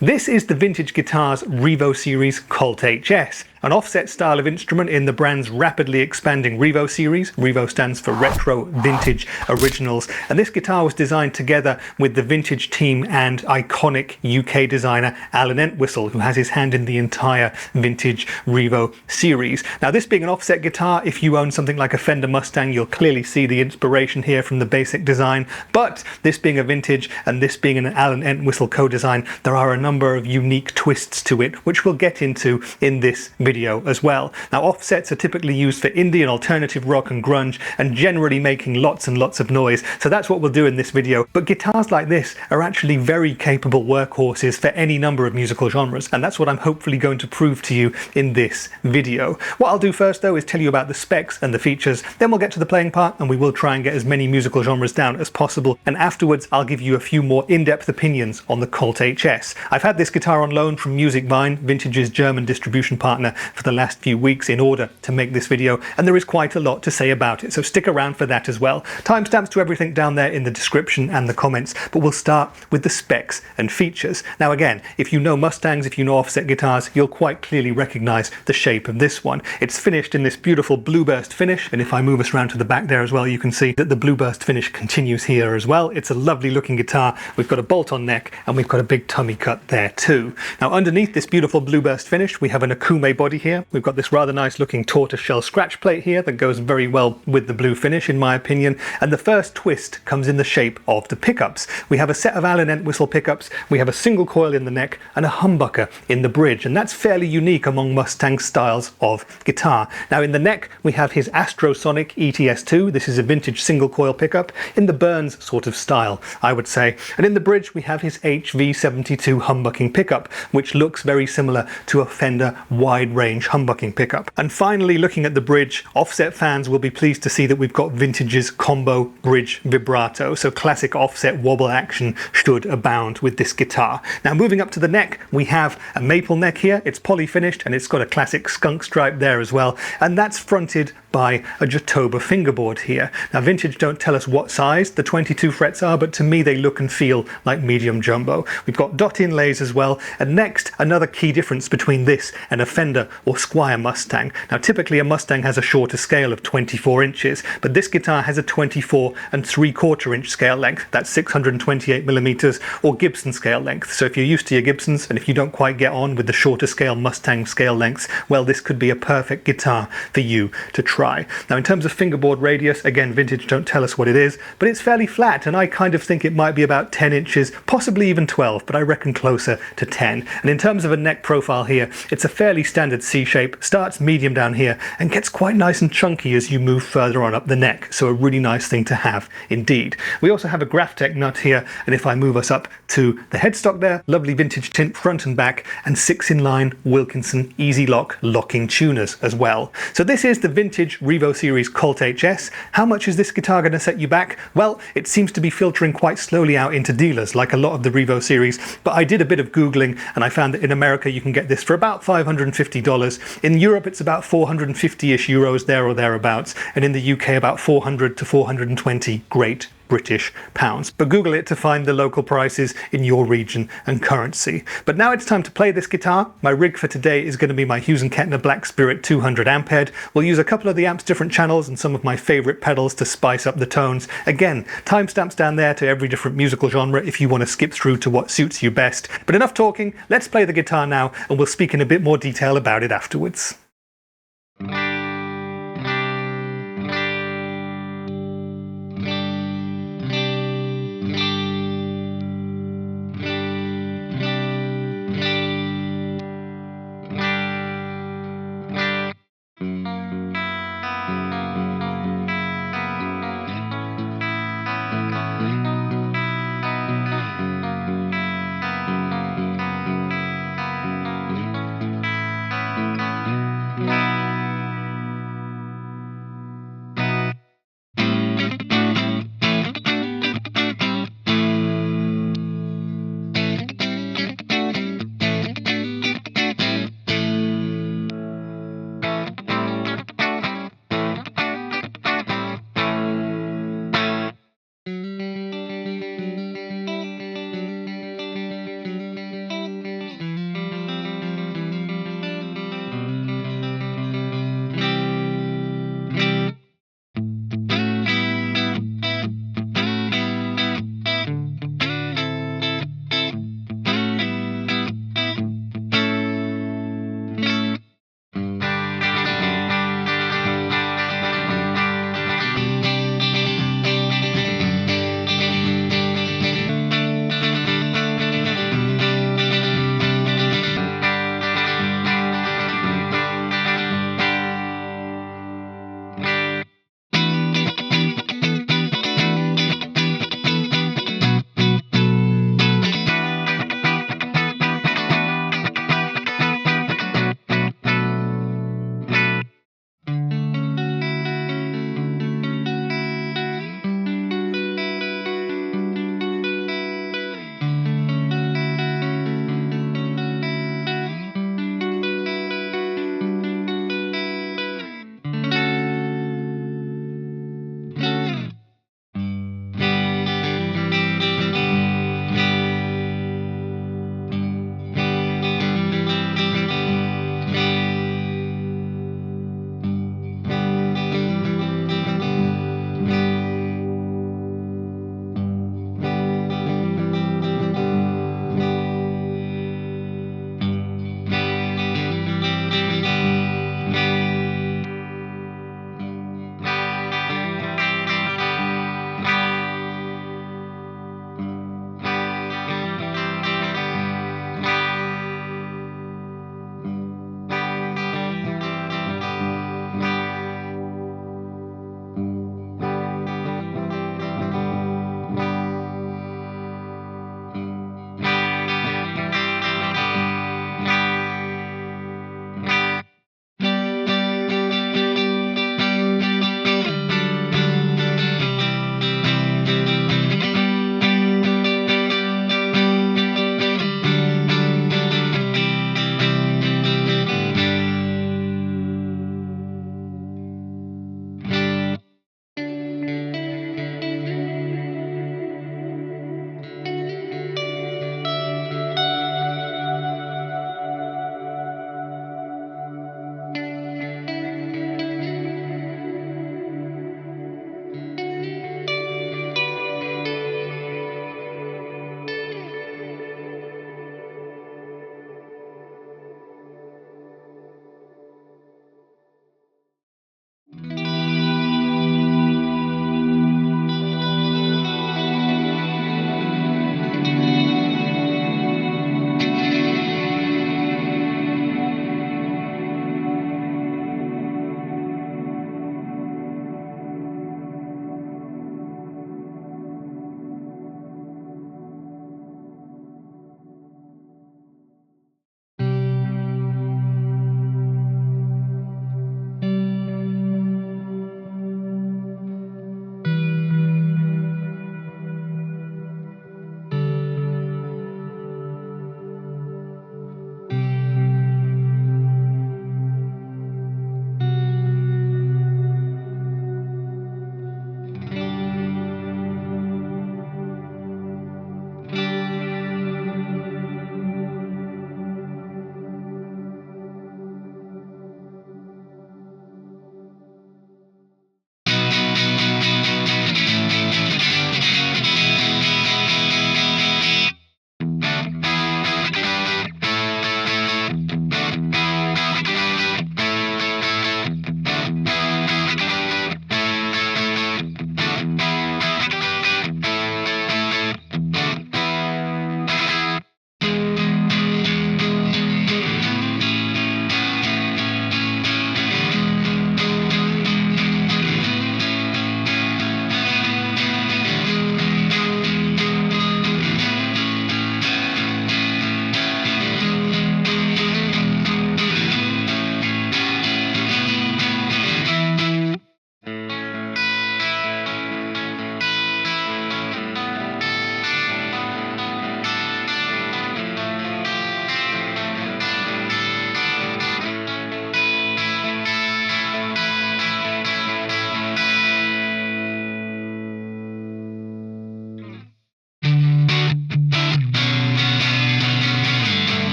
This is the Vintage Guitars REVO Series Colt HS, an offset style of instrument in the brand's rapidly expanding REVO series. REVO stands for Retro, Vintage, Originals, and this guitar was designed together with the Vintage team and iconic UK designer Alan Entwistle, who has his hand in the entire Vintage REVO series. Now, this being an offset guitar, if you own something like a Fender Mustang, you'll clearly see the inspiration here from the basic design, but this being a vintage and this being an Alan Entwistle co-design, there are a number of unique twists to it, which we'll get into in this video as well. Now, offsets are typically used for indie and alternative rock and grunge, and generally making lots and lots of noise, so that's what we'll do in this video. But guitars like this are actually very capable workhorses for any number of musical genres, and that's what I'm hopefully going to prove to you in this video. What I'll do first, though, is tell you about the specs and the features, then we'll get to the playing part, and we will try and get as many musical genres down as possible, and afterwards I'll give you a few more in-depth opinions on the Colt HS. I've had this guitar on loan from Musicvine, Vintage's German distribution partner, for the last few weeks in order to make this video, and there is quite a lot to say about it, so stick around for that as well. Timestamps to everything down there in the description and the comments, but we'll start with the specs and features. Now again, if you know Mustangs, if you know offset guitars, you'll quite clearly recognize the shape of this one. It's finished in this beautiful Blueburst finish, and if I move us around to the back there as well, you can see that the Blueburst finish continues here as well. It's a lovely looking guitar. We've got a bolt-on neck, and we've got a big tummy cut there too. Now, underneath this beautiful Blueburst finish, we have an Akume body here. We've got this rather nice looking tortoiseshell scratch plate here that goes very well with the blue finish, in my opinion, and the first twist comes in the shape of the pickups. We have a set of Alan Entwistle pickups, we have a single coil in the neck and a humbucker in the bridge, and that's fairly unique among Mustang styles of guitar. Now, in the neck we have his Astrosonic ETS2. This is a vintage single coil pickup in the Burns sort of style, I would say, and in the bridge we have his HV72 humbucking pickup, which looks very similar to a Fender wide range humbucking pickup. And finally, looking at the bridge, offset fans will be pleased to see that we've got Vintage's combo bridge vibrato, so classic offset wobble action should abound with this guitar. Now, moving up to the neck, we have a maple neck here. It's poly finished and it's got a classic skunk stripe there as well, and that's fronted by a Jatoba fingerboard here. Now, Vintage don't tell us what size the 22 frets are, but to me they look and feel like medium jumbo. We've got dot inlays as well, and next, another key difference between this and a Fender or Squier Mustang. Now, typically a Mustang has a shorter scale of 24 inches, but this guitar has a 24 3/4 inch scale length. That's 628 millimeters, or Gibson scale length. So if you're used to your Gibsons, and if you don't quite get on with the shorter scale Mustang scale lengths, well, this could be a perfect guitar for you to try. Now, in terms of fingerboard radius, again, Vintage don't tell us what it is, but it's fairly flat, and I kind of think it might be about 10 inches, possibly even 12, but I reckon closer to 10. And in terms of a neck profile here, it's a fairly standard C shape, starts medium down here, and gets quite nice and chunky as you move further on up the neck, so a really nice thing to have indeed. We also have a Graphtec nut here, and if I move us up to the headstock there, lovely vintage tint front and back, and 6-in-line Wilkinson Easy Lock locking tuners as well. So this is the Vintage REVO Series Colt HS. How much is this guitar going to set you back? Well, it seems to be filtering quite slowly out into dealers, like a lot of the REVO series, but I did a bit of Googling, and I found that in America you can get this for about $550. In Europe it's about 450-ish euros, there or thereabouts, and in the UK about 400 to 420 Great British pounds. But Google it to find the local prices in your region and currency. But now it's time to play this guitar. My rig for today is going to be my Hughes & Kettner Black Spirit 200 amp head. We'll use a couple of the amp's different channels and some of my favorite pedals to spice up the tones. Again, timestamps down there to every different musical genre if you want to skip through to what suits you best. But enough talking, let's play the guitar now, and we'll speak in a bit more detail about it afterwards.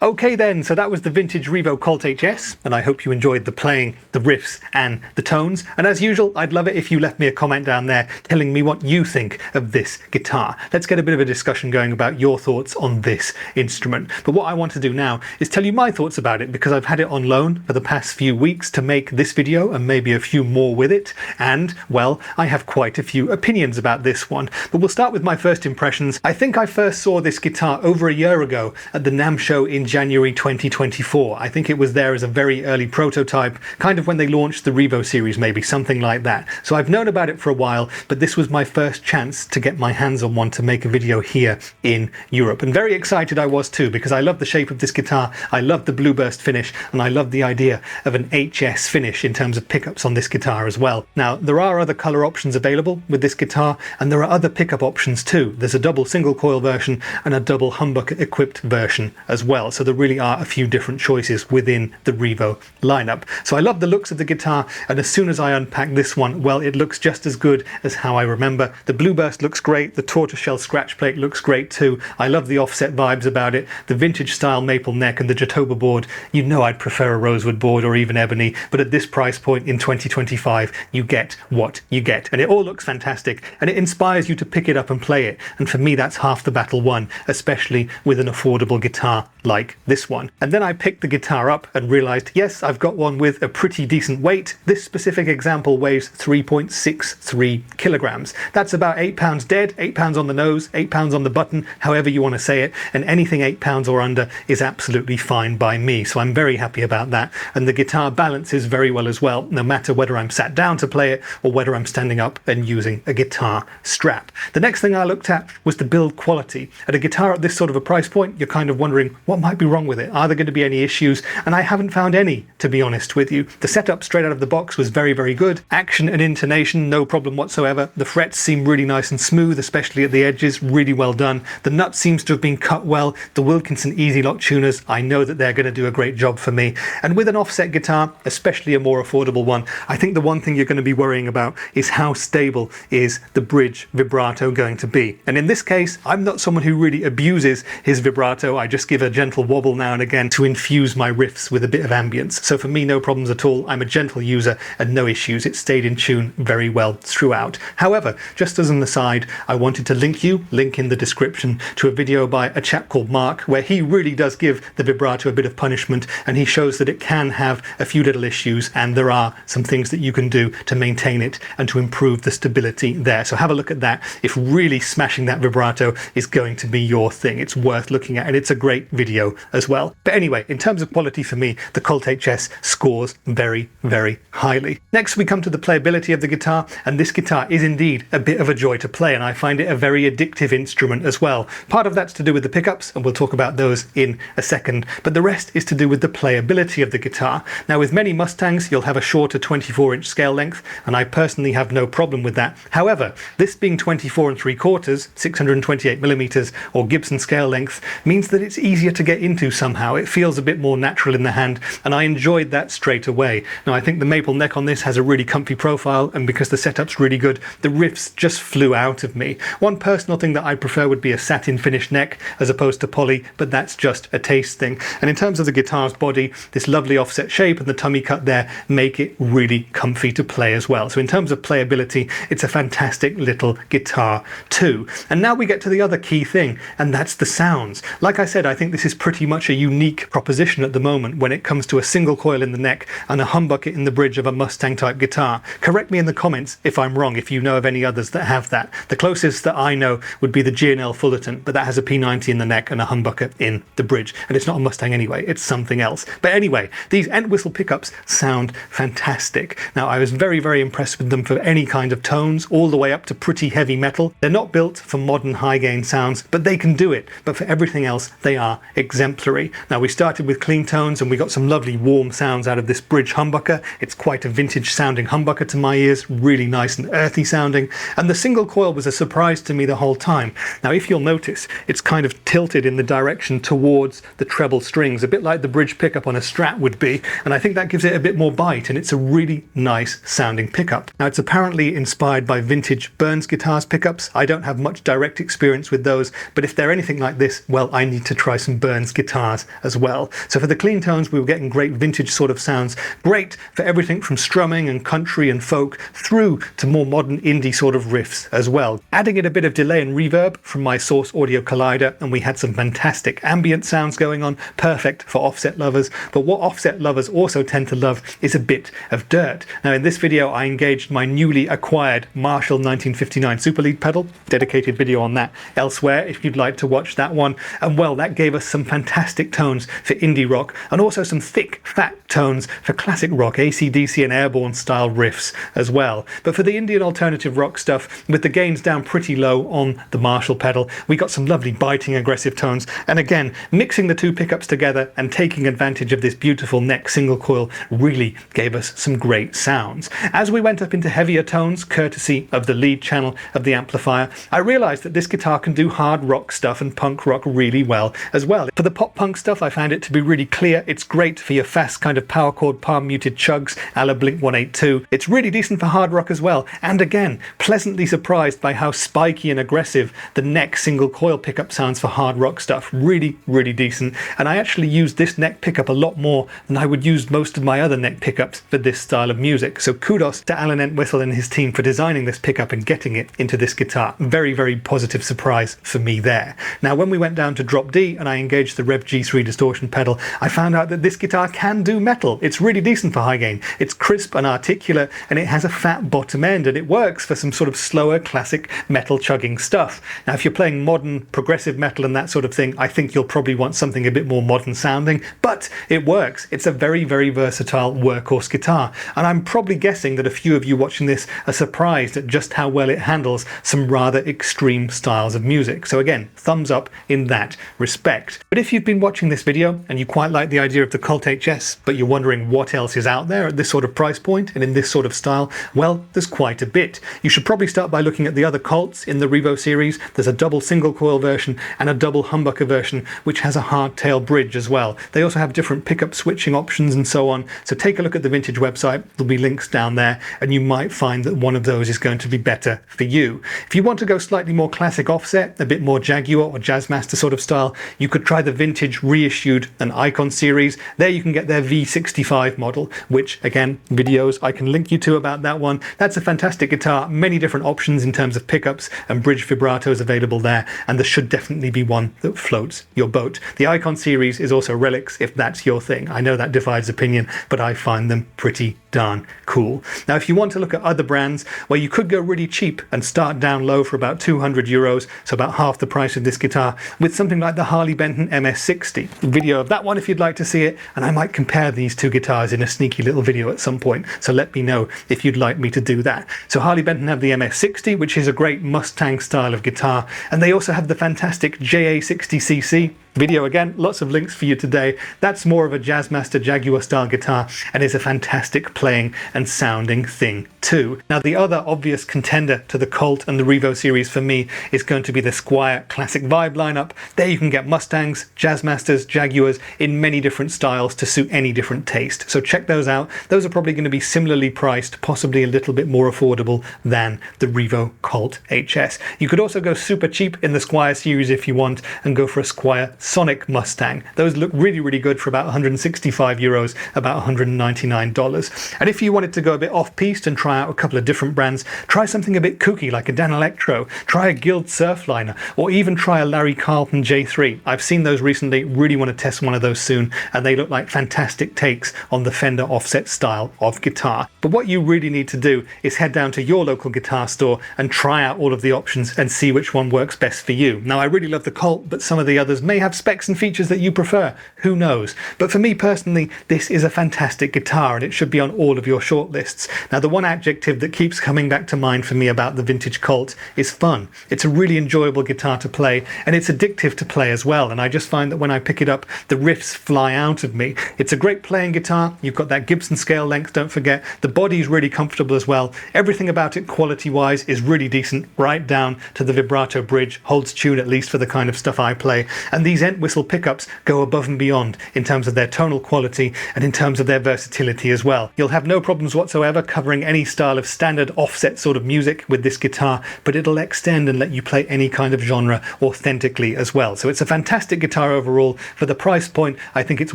Okay then, so that was the Vintage REVO Colt HS, and I hope you enjoyed the playing, the riffs, and the tones. And as usual, I'd love it if you left me a comment down there telling me what you think of this guitar. Let's get a bit of a discussion going about your thoughts on this instrument. But what I want to do now is tell you my thoughts about it, because I've had it on loan for the past few weeks to make this video and maybe a few more with it. And, well, I have quite a few opinions about this one. But we'll start with my first impressions. I think I first saw this guitar over a year ago at the NAMM show in January 2024. I think it was there as a very early prototype, kind of when they launched the REVO series, maybe something like that. So I've known about it for a while, but this was my first chance to get my hands on one to make a video here in Europe. And very excited I was too, because I love the shape of this guitar, I love the Blueburst finish, and I love the idea of an HS finish in terms of pickups on this guitar as well. Now, there are other color options available with this guitar, and there are other pickup options too. There's a double single coil version and a double humbucker equipped version as well. So there really are a few different choices within the REVO lineup. So I love the looks of the guitar, and as soon as I unpack this one, well, it looks just as good as how I remember. The Blueburst looks great, the tortoiseshell scratch plate looks great too. I love the offset vibes about it, the vintage style maple neck and the Jatoba board. You know I'd prefer a rosewood board or even ebony, but at this price point in 2025, you get what you get. And it all looks fantastic, and it inspires you to pick it up and play it. And for me, that's half the battle won, especially with an affordable guitar like this one. And then I picked the guitar up and realized, yes, I've got one with a pretty decent weight. This specific example weighs 3.63 kilograms. That's about 8 pounds dead, 8 pounds on the nose, 8 pounds on the button, however you want to say it. And anything 8 pounds or under is absolutely fine by me. So I'm very happy about that. And the guitar balances very well as well, no matter whether I'm sat down to play it or whether I'm standing up and using a guitar strap. The next thing I looked at was the build quality. At a guitar at this sort of a price point, you're kind of wondering, what might be wrong with it? Are there going to be any issues? And I haven't found any, to be honest with you. The setup straight out of the box was very, very good. Action and intonation, no problem whatsoever. The frets seem really nice and smooth, especially at the edges, really well done. The nut seems to have been cut well. The Wilkinson Easy Lock tuners, I know that they're going to do a great job for me. And with an offset guitar, especially a more affordable one, I think the one thing you're going to be worrying about is how stable is the bridge vibrato going to be. And in this case, I'm not someone who really abuses his vibrato. I just give a gentle wobble now and again to infuse my riffs with a bit of ambience. So for me, no problems at all. I'm a gentle user and no issues. It stayed in tune very well throughout. However, just as an aside, I wanted to link in the description to a video by a chap called Mark, where he really does give the vibrato a bit of punishment, and he shows that it can have a few little issues, and there are some things that you can do to maintain it and to improve the stability there. So have a look at that if really smashing that vibrato is going to be your thing. It's worth looking at, and it's a great video as well. But anyway, in terms of quality for me, the Colt HS scores very, very highly. Next, we come to the playability of the guitar, and this guitar is indeed a bit of a joy to play, and I find it a very addictive instrument as well. Part of that's to do with the pickups, and we'll talk about those in a second, but the rest is to do with the playability of the guitar. Now, with many Mustangs, you'll have a shorter 24-inch scale length, and I personally have no problem with that. However, this being 24 3/4, 628 millimeters, or Gibson scale length, means that it's easier to get into somehow. It feels a bit more natural in the hand, and I enjoyed that straight away. Now, I think the maple neck on this has a really comfy profile, and because the setup's really good, the riffs just flew out of me. One personal thing that I prefer would be a satin finished neck as opposed to poly, but that's just a taste thing. And in terms of the guitar's body, this lovely offset shape and the tummy cut there make it really comfy to play as well. So in terms of playability, it's a fantastic little guitar too. And now we get to the other key thing, and that's the sounds. Like I said, I think this is pretty much a unique proposition at the moment when it comes to a single coil in the neck and a humbucker in the bridge of a Mustang type guitar. Correct me in the comments if I'm wrong, if you know of any others that have that. The closest that I know would be the G&L Fullerton, but that has a P90 in the neck and a humbucker in the bridge. And it's not a Mustang anyway, it's something else. But anyway, these Entwistle pickups sound fantastic. Now, I was very, very impressed with them for any kind of tones, all the way up to pretty heavy metal. They're not built for modern high gain sounds, but they can do it. But for everything else, they are exemplary. Now, we started with clean tones and we got some lovely warm sounds out of this bridge humbucker. It's quite a vintage sounding humbucker to my ears, really nice and earthy sounding. And the single coil was a surprise to me the whole time. Now, if you'll notice, it's kind of tilted in the direction towards the treble strings, a bit like the bridge pickup on a Strat would be. And I think that gives it a bit more bite, and it's a really nice sounding pickup. Now, it's apparently inspired by vintage Burns guitars pickups. I don't have much direct experience with those, but if they're anything like this, well, I need to try some Burns Brand's guitars as well. So for the clean tones, we were getting great vintage sort of sounds, great for everything from strumming and country and folk through to more modern indie sort of riffs as well. Adding in a bit of delay and reverb from my Source Audio Collider, and we had some fantastic ambient sounds going on, perfect for offset lovers. But what offset lovers also tend to love is a bit of dirt. Now in this video I engaged my newly acquired Marshall 1959 Super Lead pedal, dedicated video on that elsewhere if you'd like to watch that one, and well, that gave us some fantastic tones for indie rock and also some thick fat tones for classic rock, AC/DC and airborne style riffs as well. But for the indie and alternative rock stuff, with the gains down pretty low on the Marshall pedal, we got some lovely biting aggressive tones, and again mixing the two pickups together and taking advantage of this beautiful neck single coil really gave us some great sounds. As we went up into heavier tones, courtesy of the lead channel of the amplifier, I realized that this guitar can do hard rock stuff and punk rock really well as well. For the pop punk stuff, I found it to be really clear. It's great for your fast kind of power chord palm muted chugs a la Blink 182. It's really decent for hard rock as well, and again pleasantly surprised by how spiky and aggressive the neck single coil pickup sounds for hard rock stuff. Really decent, and I actually used this neck pickup a lot more than I would use most of my other neck pickups for this style of music. So kudos to Alan Entwistle and his team for designing this pickup and getting it into this guitar. Very positive surprise for me there. Now when we went down to drop D and I engaged the Rev G3 distortion pedal, I found out that this guitar can do metal. It's really decent for high gain. It's crisp and articulate, and it has a fat bottom end, and it works for some sort of slower classic metal chugging stuff. Now if you're playing modern progressive metal and that sort of thing, I think you'll probably want something a bit more modern sounding, but it works. It's a very versatile workhorse guitar, and I'm probably guessing that a few of you watching this are surprised at just how well it handles some rather extreme styles of music. So again, thumbs up in that respect. But if you've been watching this video and you quite like the idea of the Colt HS, but you're wondering what else is out there at this sort of price point and in this sort of style, well, there's quite a bit. You should probably start by looking at the other Colts in the REVO series. There's a double single coil version and a double humbucker version, which has a hardtail bridge as well. They also have different pickup switching options and so on. So take a look at the Vintage website. There'll be links down there, and you might find that one of those is going to be better for you. If you want to go slightly more classic offset, a bit more Jaguar or Jazzmaster sort of style, you could try the Vintage reissued and Icon series. There you can get their V65 model, which again, videos I can link you to about that one. That's a fantastic guitar, many different options in terms of pickups and bridge vibratos available there, and there should definitely be one that floats your boat. The Icon series is also relics if that's your thing. I know that divides opinion, but I find them pretty darn cool. Now if you want to look at other brands where you could go really cheap and start down low for about 200 euros, so about half the price of this guitar, with something like the Harley Benton MS60. Video of that one if you'd like to see it, and I might compare these two guitars in a sneaky little video at some point, so let me know if you'd like me to do that. So Harley Benton have the MS60, which is a great Mustang style of guitar, and they also have the fantastic JA60cc. Video again, lots of links for you today. That's more of a Jazzmaster Jaguar style guitar and is a fantastic playing and sounding thing too. Now the other obvious contender to the Colt and the REVO series for me is going to be the Squier Classic Vibe lineup. There you can get Mustangs, Jazzmasters, Jaguars in many different styles to suit any different taste. So check those out. Those are probably going to be similarly priced, possibly a little bit more affordable than the REVO Colt HS. You could also go super cheap in the Squier series if you want and go for a Squier Sonic Mustang. Those look really good for about 165 euros, about $199. And if you wanted to go a bit off-piste and try out a couple of different brands, try something a bit kooky like a Dan Electro, try a Guild Surfliner, or even try a Larry Carlton J3. I've seen those recently, really want to test one of those soon, and they look like fantastic takes on the Fender offset style of guitar. But what you really need to do is head down to your local guitar store and try out all of the options and see which one works best for you. Now I really love the Colt, but some of the others may have specs and features that you prefer, who knows. But for me personally, this is a fantastic guitar and it should be on all of your shortlists. Now the one adjective that keeps coming back to mind for me about the Vintage Colt is fun. It's a really enjoyable guitar to play, and it's addictive to play as well, and I just find that when I pick it up, the riffs fly out of me. It's a great playing guitar. You've got that Gibson scale length, don't forget. The body's really comfortable as well. Everything about it quality wise is really decent, right down to the vibrato bridge, holds tune at least for the kind of stuff I play, and these these Entwistle pickups go above and beyond in terms of their tonal quality and in terms of their versatility as well. You'll have no problems whatsoever covering any style of standard offset sort of music with this guitar, but it'll extend and let you play any kind of genre authentically as well. So it's a fantastic guitar overall. For the price point, I think it's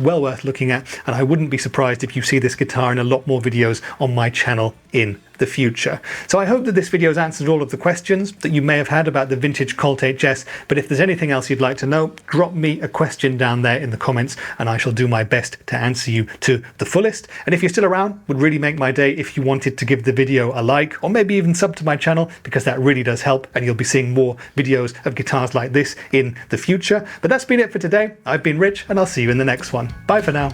well worth looking at, and I wouldn't be surprised if you see this guitar in a lot more videos on my channel in the future. So I hope that this video has answered all of the questions that you may have had about the vintage Colt HS, but if there's anything else you'd like to know, drop me a question down there in the comments and I shall do my best to answer you to the fullest. And if you're still around, would really make my day if you wanted to give the video a like, or maybe even sub to my channel, because that really does help, and you'll be seeing more videos of guitars like this in the future. But that's been it for today. I've been Rich, and I'll see you in the next one. Bye for now.